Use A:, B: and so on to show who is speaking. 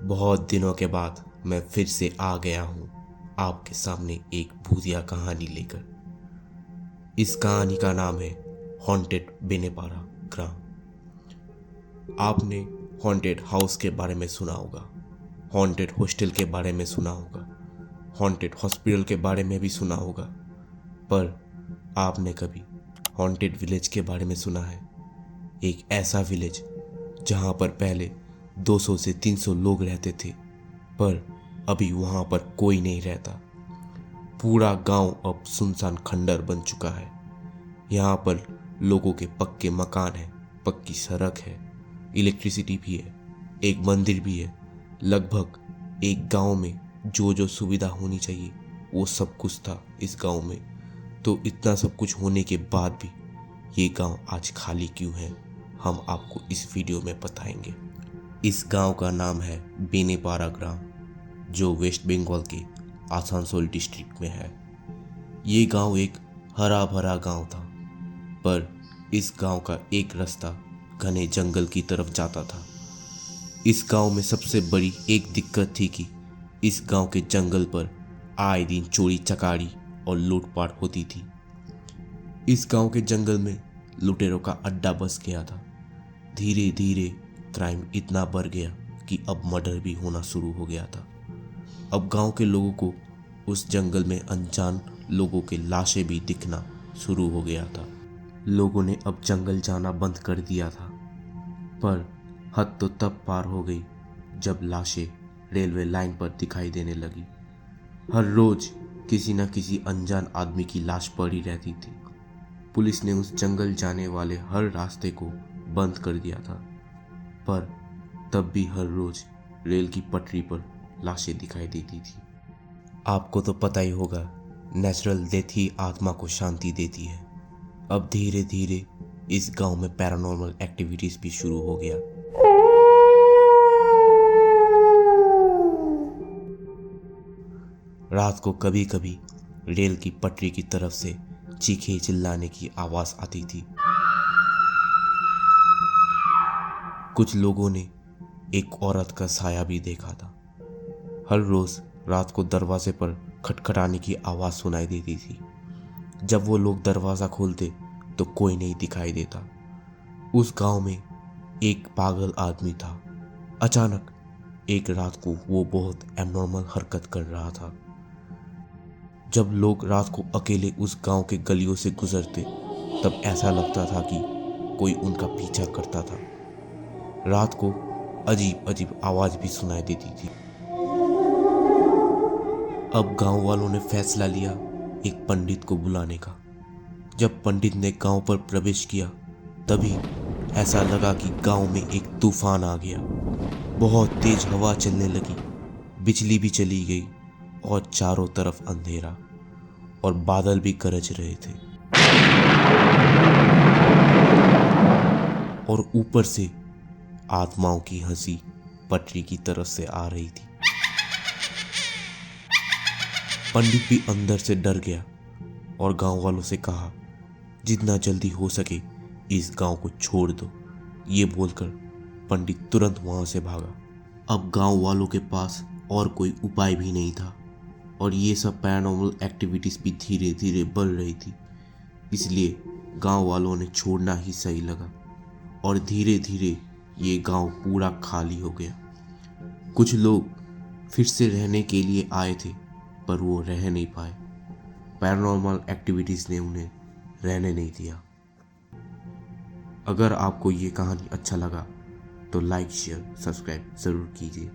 A: बहुत दिनों के बाद मैं फिर से आ गया हूँ आपके सामने एक भूतिया कहानी लेकर। इस कहानी का नाम है हॉन्टेड बेनेपारा ग्राम। आपने हॉन्टेड हाउस के बारे में सुना होगा, हॉन्टेड हॉस्टल के बारे में सुना होगा, हॉन्टेड हॉस्पिटल के बारे में भी सुना होगा, पर आपने कभी हॉन्टेड विलेज के बारे में सुना है? एक ऐसा विलेज जहाँ पर पहले 200 से 300 लोग रहते थे, पर अभी वहाँ पर कोई नहीं रहता। पूरा गांव अब सुनसान खंडर बन चुका है। यहाँ पर लोगों के पक्के मकान हैं, पक्की सड़क है, इलेक्ट्रिसिटी भी है, एक मंदिर भी है। लगभग एक गांव में जो जो सुविधा होनी चाहिए वो सब कुछ था इस गांव में। तो इतना सब कुछ होने के बाद भी ये गांव आज खाली क्यों है, हम आपको इस वीडियो में बताएंगे। इस गांव का नाम है बेनेपारा ग्राम, जो वेस्ट बंगाल के आसनसोल डिस्ट्रिक्ट में है। ये गांव एक हरा भरा गांव था, पर इस गांव का एक रास्ता घने जंगल की तरफ जाता था। इस गांव में सबसे बड़ी एक दिक्कत थी कि इस गांव के जंगल पर आए दिन चोरी चकारी और लूटपाट होती थी। इस गांव के जंगल में लुटेरों का अड्डा बस गया था। धीरे धीरे क्राइम इतना बढ़ गया कि अब मर्डर भी होना शुरू हो गया था। अब गांव के लोगों को उस जंगल में अनजान लोगों के लाशें भी दिखना शुरू हो गया था। लोगों ने अब जंगल जाना बंद कर दिया था, पर हद तो तब पार हो गई जब लाशें रेलवे लाइन पर दिखाई देने लगी। हर रोज किसी न किसी अनजान आदमी की लाश पड़ी रहती थी। पुलिस ने उस जंगल जाने वाले हर रास्ते को बंद कर दिया था, पर तब भी हर रोज रेल की पटरी पर लाशें दिखाई देती थी। आपको तो पता ही होगा, नेचुरल डेथ ही आत्मा को शांति देती है। अब धीरे धीरे इस गांव में पैरानॉर्मल एक्टिविटीज भी शुरू हो गया। रात को कभी कभी रेल की पटरी की तरफ से चीखे चिल्लाने की आवाज आती थी। कुछ लोगों ने एक औरत का साया भी देखा था। हर रोज रात को दरवाजे पर खटखटाने की आवाज सुनाई देती थी। जब वो लोग दरवाजा खोलते तो कोई नहीं दिखाई देता। उस गांव में एक पागल आदमी था। अचानक एक रात को वो बहुत एबनॉर्मल हरकत कर रहा था। जब लोग रात को अकेले उस गांव के गलियों से गुजरते तब ऐसा लगता था कि कोई उनका पीछा करता था। रात को अजीब अजीब आवाज भी सुनाई देती थी। अब गांव वालों ने फैसला लिया एक पंडित को बुलाने का। जब पंडित ने गांव पर प्रवेश किया तभी ऐसा लगा कि गांव में एक तूफान आ गया। बहुत तेज हवा चलने लगी, बिजली भी चली गई और चारों तरफ अंधेरा और बादल भी गरज रहे थे। और ऊपर से आत्माओं की हंसी पटरी की तरफ से आ रही थी। पंडित भी अंदर से डर गया और गांव वालों से कहा, जितना जल्दी हो सके इस गांव को छोड़ दो। ये बोलकर पंडित तुरंत वहां से भागा। अब गांव वालों के पास और कोई उपाय भी नहीं था और ये सब पैरानॉर्मल एक्टिविटीज भी धीरे धीरे बढ़ रही थी। इसलिए गांव वालों ने छोड़ना ही सही लगा और धीरे धीरे ये गांव पूरा खाली हो गया। कुछ लोग फिर से रहने के लिए आए थे, पर वो रह नहीं पाए। पैरानॉर्मल एक्टिविटीज ने उन्हें रहने नहीं दिया। अगर आपको ये कहानी अच्छा लगा तो लाइक शेयर सब्सक्राइब ज़रूर कीजिए।